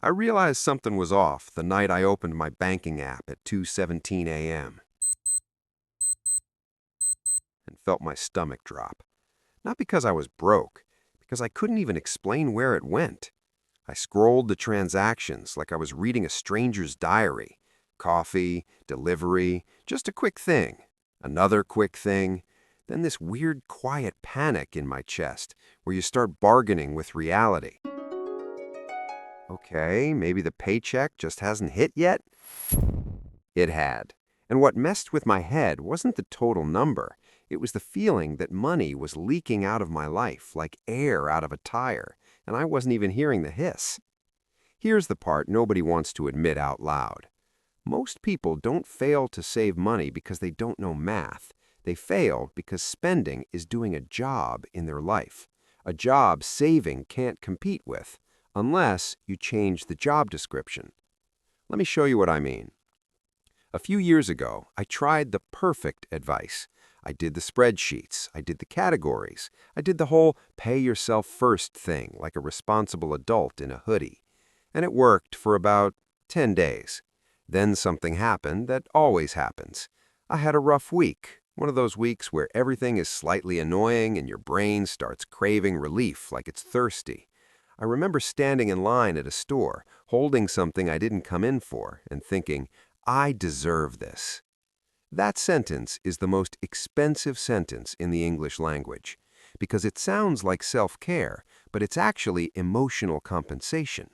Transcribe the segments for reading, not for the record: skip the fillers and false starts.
I realized something was off the night I opened my banking app at 2:17 a.m. and felt my stomach drop. Not because I was broke, because I couldn't even explain where it went. I scrolled the transactions like I was reading a stranger's diary. Coffee, delivery, just a quick thing. Another quick thing. Then this weird quiet panic in my chest where you start bargaining with reality. Okay, maybe the paycheck just hasn't hit yet? It had. And what messed with my head wasn't the total number. It was the feeling that money was leaking out of my life like air out of a tire, and I wasn't even hearing the hiss. Here's the part nobody wants to admit out loud. Most people don't fail to save money because they don't know math. They fail because spending is doing a job in their life, a job saving can't compete with, unless you change the job description. Let me show you what I mean. A few years ago, I tried the perfect advice. I did the spreadsheets, I did the categories, I did the whole pay yourself first thing like a responsible adult in a hoodie. And it worked for about 10 days. Then something happened that always happens. I had a rough week, one of those weeks where everything is slightly annoying and your brain starts craving relief like it's thirsty. I remember standing in line at a store, holding something I didn't come in for, and thinking, I deserve this. That sentence is the most expensive sentence in the English language, because it sounds like self-care, but it's actually emotional compensation.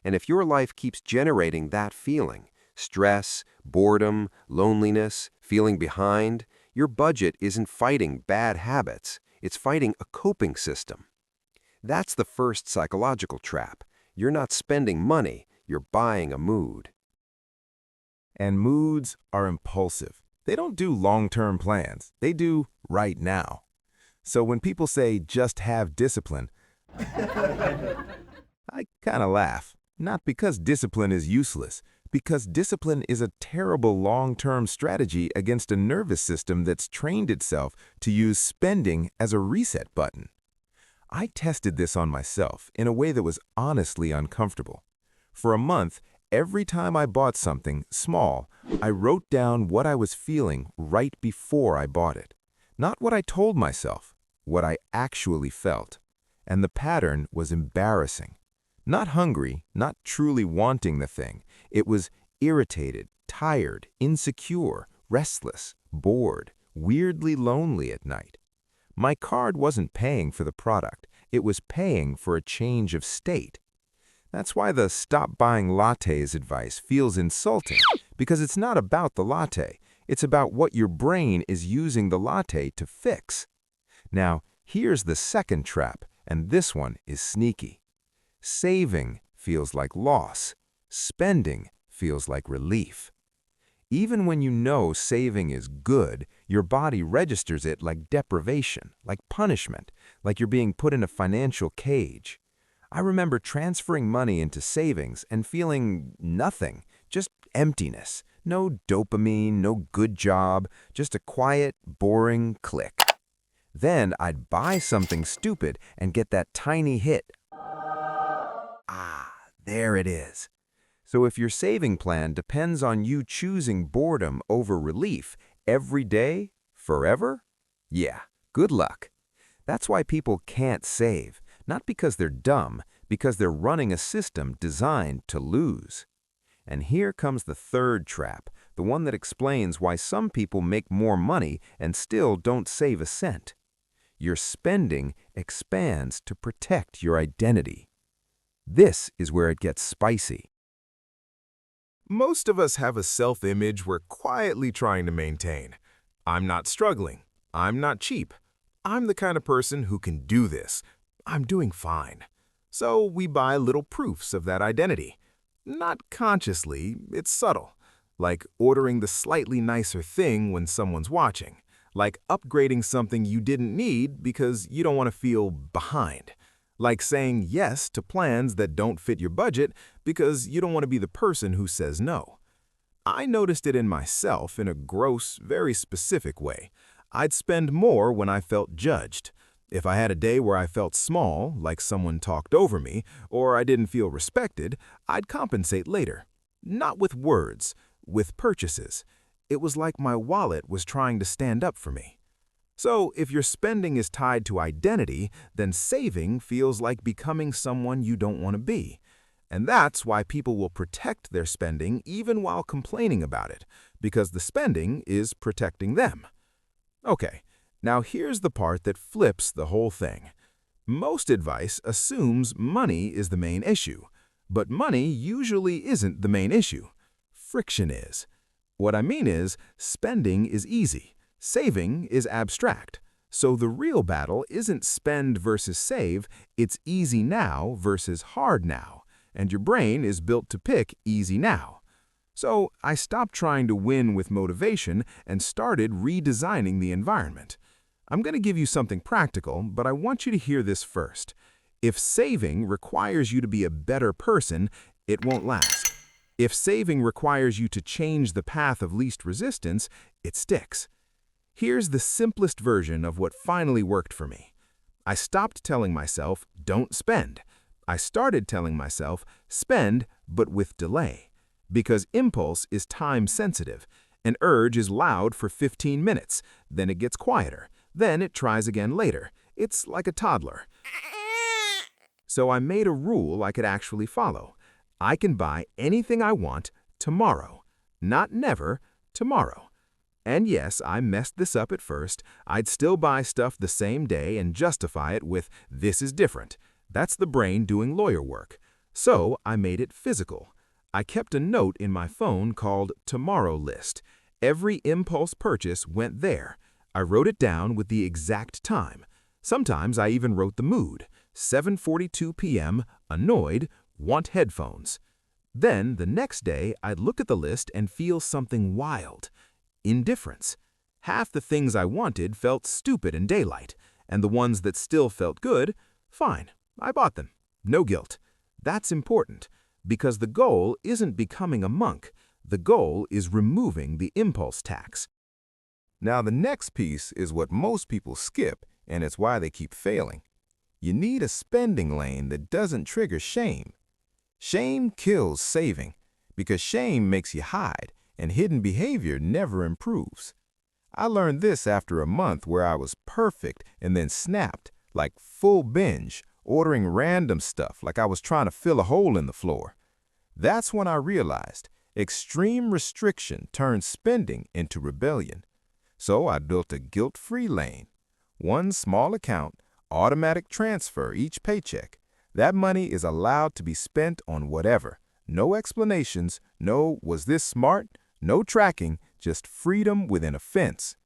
And if your life keeps generating that feeling, stress, boredom, loneliness, feeling behind, your budget isn't fighting bad habits, it's fighting a coping system. That's the first psychological trap. You're not spending money, you're buying a mood. And moods are impulsive. They don't do long-term plans. They do right now. So when people say just have discipline, I kind of laugh. Not because discipline is useless, because discipline is a terrible long-term strategy against a nervous system that's trained itself to use spending as a reset button. I tested this on myself in a way that was honestly uncomfortable. For a month, every time I bought something small, I wrote down what I was feeling right before I bought it. Not what I told myself, what I actually felt. And the pattern was embarrassing. Not hungry, not truly wanting the thing. It was irritated, tired, insecure, restless, bored, weirdly lonely at night. My card wasn't paying for the product. It was paying for a change of state. That's why the stop buying lattes advice feels insulting, because it's not about the latte. It's about what your brain is using the latte to fix. Now, here's the second trap, and this one is sneaky. Saving feels like loss. Spending feels like relief. Even when you know saving is good, your body registers it like deprivation, like punishment, like you're being put in a financial cage. I remember transferring money into savings and feeling nothing, just emptiness. No dopamine, no good job, just a quiet, boring click. Then I'd buy something stupid and get that tiny hit. Ah, there it is. So if your saving plan depends on you choosing boredom over relief every day, forever, yeah, good luck. That's why people can't save, not because they're dumb, because they're running a system designed to lose. And here comes the third trap, the one that explains why some people make more money and still don't save a cent. Your spending expands to protect your identity. This is where it gets spicy. Most of us have a self-image we're quietly trying to maintain. I'm not struggling. I'm not cheap. I'm the kind of person who can do this. I'm doing fine. So we buy little proofs of that identity. Not consciously, it's subtle. Like ordering the slightly nicer thing when someone's watching. Like upgrading something you didn't need because you don't want to feel behind. Like saying yes to plans that don't fit your budget because you don't want to be the person who says no. I noticed it in myself in a gross, very specific way. I'd spend more when I felt judged. If I had a day where I felt small, like someone talked over me, or I didn't feel respected, I'd compensate later. Not with words, with purchases. It was like my wallet was trying to stand up for me. So, if your spending is tied to identity, then saving feels like becoming someone you don't want to be. And that's why people will protect their spending even while complaining about it, because the spending is protecting them. Okay, now here's the part that flips the whole thing. Most advice assumes money is the main issue, but money usually isn't the main issue. Friction is. What I mean is, spending is easy. Saving is abstract. So the real battle isn't spend versus save, it's easy now versus hard now. And your brain is built to pick easy now. So I stopped trying to win with motivation and started redesigning the environment. I'm going to give you something practical, but I want you to hear this first. If saving requires you to be a better person, it won't last. If saving requires you to change the path of least resistance, it sticks. Here's the simplest version of what finally worked for me. I stopped telling myself, don't spend. I started telling myself, spend, but with delay. Because impulse is time sensitive. An urge is loud for 15 minutes, then it gets quieter, then it tries again later. It's like a toddler. So I made a rule I could actually follow. I can buy anything I want tomorrow. Not never, tomorrow. And yes, I messed this up at first. I'd still buy stuff the same day and justify it with, this is different. That's the brain doing lawyer work. So I made it physical. I kept a note in my phone called Tomorrow List. Every impulse purchase went there. I wrote it down with the exact time. Sometimes I even wrote the mood. 7:42 p.m., annoyed, want headphones. Then, the next day, I'd look at the list and feel something wild. Indifference. Half the things I wanted felt stupid in daylight, and the ones that still felt good, fine, I bought them. No guilt. That's important. Because the goal isn't becoming a monk. The goal is removing the impulse tax. Now, the next piece is what most people skip, and it's why they keep failing. You need a spending lane that doesn't trigger shame. Shame kills saving, because shame makes you hide, and hidden behavior never improves. I learned this after a month where I was perfect and then snapped, like full binge, ordering random stuff like I was trying to fill a hole in the floor. That's when I realized extreme restriction turns spending into rebellion. So I built a guilt-free lane. One small account, automatic transfer each paycheck. That money is allowed to be spent on whatever. No explanations, no was this smart, no tracking, just freedom within a fence.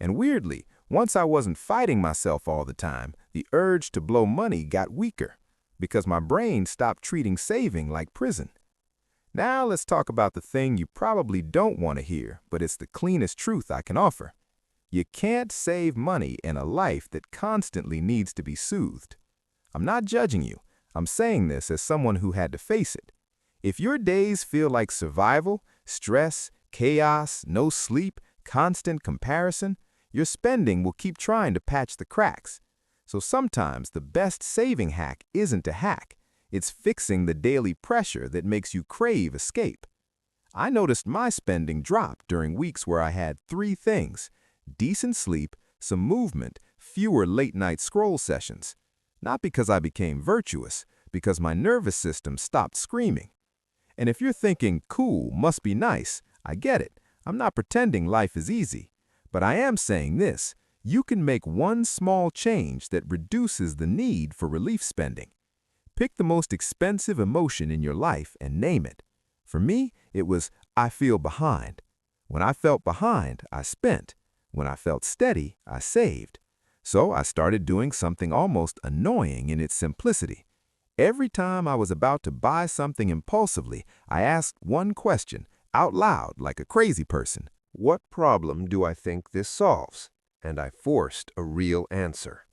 And weirdly, once I wasn't fighting myself all the time, the urge to blow money got weaker because my brain stopped treating saving like prison. Now let's talk about the thing you probably don't want to hear, but it's the cleanest truth I can offer. You can't save money in a life that constantly needs to be soothed. I'm not judging you. I'm saying this as someone who had to face it. If your days feel like survival, stress, chaos, no sleep, constant comparison, your spending will keep trying to patch the cracks. So sometimes the best saving hack isn't a hack. It's fixing the daily pressure that makes you crave escape. I noticed my spending drop during weeks where I had 3 things: decent sleep, some movement, fewer late-night scroll sessions. Not because I became virtuous, because my nervous system stopped screaming. And if you're thinking, cool, must be nice, I get it. I'm not pretending life is easy. But I am saying this: you can make one small change that reduces the need for relief spending. Pick the most expensive emotion in your life and name it. For me, it was, I feel behind. When I felt behind, I spent. When I felt steady, I saved. So I started doing something almost annoying in its simplicity. Every time I was about to buy something impulsively, I asked one question, out loud like a crazy person. What problem do I think this solves? And I forced a real answer.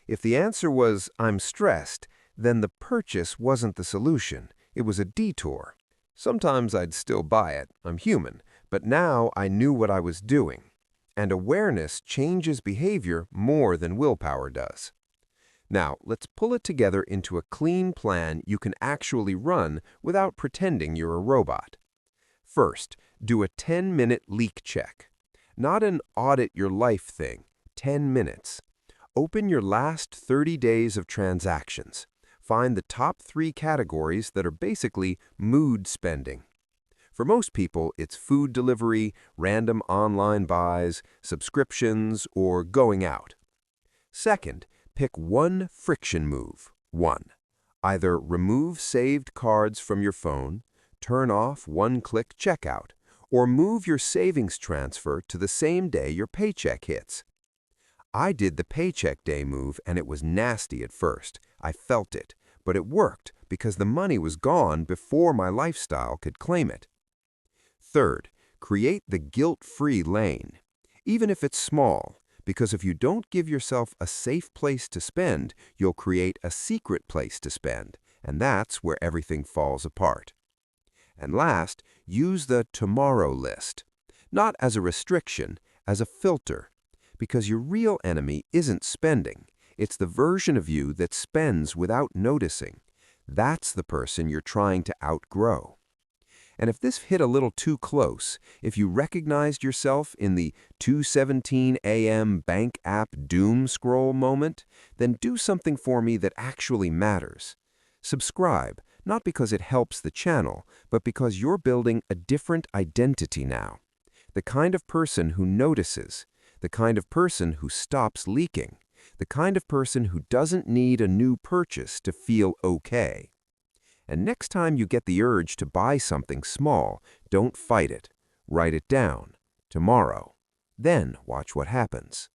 If the answer was, I'm stressed, then the purchase wasn't the solution. It was a detour. Sometimes I'd still buy it. I'm human. But now I knew what I was doing. And awareness changes behavior more than willpower does. Now, let's pull it together into a clean plan you can actually run without pretending you're a robot. First, do a 10-minute leak check. Not an audit your life thing, 10 minutes. Open your last 30 days of transactions. Find the top 3 categories that are basically mood spending. For most people, it's food delivery, random online buys, subscriptions, or going out. Second, pick one friction move. 1. Either remove saved cards from your phone, turn off one-click checkout, or move your savings transfer to the same day your paycheck hits. I did the paycheck day move and it was nasty at first. I felt it, but it worked because the money was gone before my lifestyle could claim it. Third, create the guilt-free lane, even if it's small, because if you don't give yourself a safe place to spend, you'll create a secret place to spend, and that's where everything falls apart. And last, use the tomorrow list, not as a restriction, as a filter, because your real enemy isn't spending. It's the version of you that spends without noticing. That's the person you're trying to outgrow. And if this hit a little too close, if you recognized yourself in the 2:17 a.m. bank app doom scroll moment, then do something for me that actually matters. Subscribe, not because it helps the channel, but because you're building a different identity now. The kind of person who notices, the kind of person who stops leaking, the kind of person who doesn't need a new purchase to feel okay. And next time you get the urge to buy something small, don't fight it. Write it down. Tomorrow. Then watch what happens.